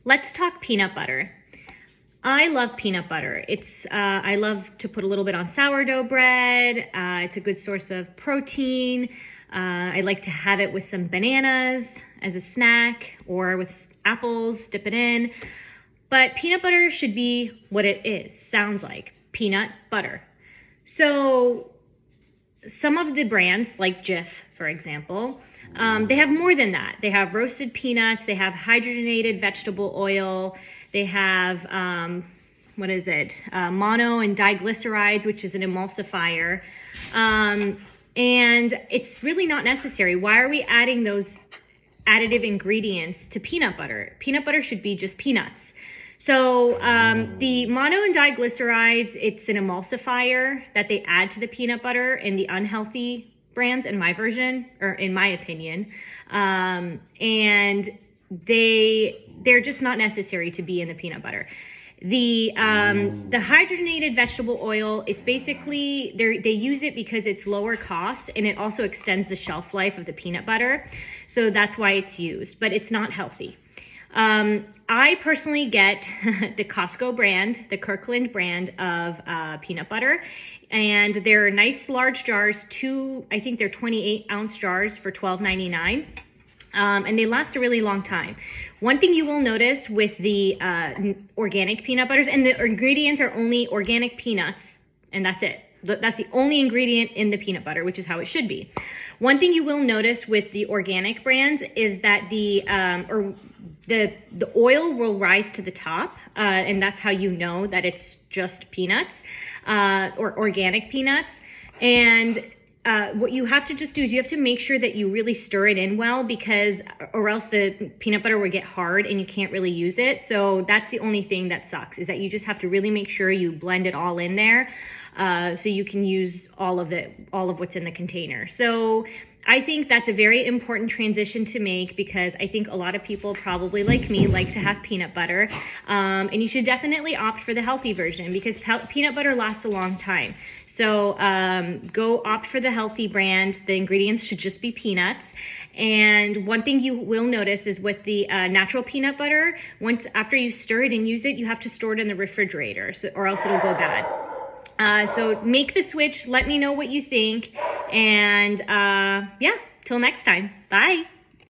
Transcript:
Let's talk peanut butter. I love peanut butter. I love to put a little bit on sourdough bread. It's a good source of protein. I like to have it with some bananas as a snack or with apples, dip it in. But peanut butter should be what it is, sounds like, peanut butter. So some of the brands, like Jif, for example, they have more than that. They have roasted peanuts, they have hydrogenated vegetable oil, they have, mono and diglycerides, which is an emulsifier. And it's really not necessary. Why are we adding those additive ingredients to peanut butter? Peanut butter should be just peanuts. So the mono and diglycerides, it's an emulsifier that they add to the peanut butter in the unhealthy brands, in my version, or in my opinion. And they're just not necessary to be in the peanut butter. The hydrogenated vegetable oil, it's basically, they use it because it's lower cost and it also extends the shelf life of the peanut butter. So that's why it's used, but it's not healthy. I personally get the Costco brand, the Kirkland brand of peanut butter, and they're nice large jars, I think they're 28-ounce jars for $12.99. And they last a really long time. One thing you will notice with the organic peanut butters, and the ingredients are only organic peanuts, and that's it. That's the only ingredient in the peanut butter, which is how it should be. One thing you will notice with the organic brands is that the oil will rise to the top, and that's how you know that it's just peanuts or organic peanuts. And what you have to just do is you have to make sure that you really stir it in well, or else the peanut butter will get hard and you can't really use it. So that's the only thing that sucks, is that you just have to really make sure you blend it all in there so you can use all of what's in the container. So I think that's a very important transition to make, because I think a lot of people, probably like me, like to have peanut butter. And you should definitely opt for the healthy version, because peanut butter lasts a long time. So go opt for the healthy brand. The ingredients should just be peanuts. And one thing you will notice is with the natural peanut butter, after you stir it and use it, you have to store it in the refrigerator, or else it'll go bad. So make the switch. Let me know what you think. And yeah, till next time. Bye.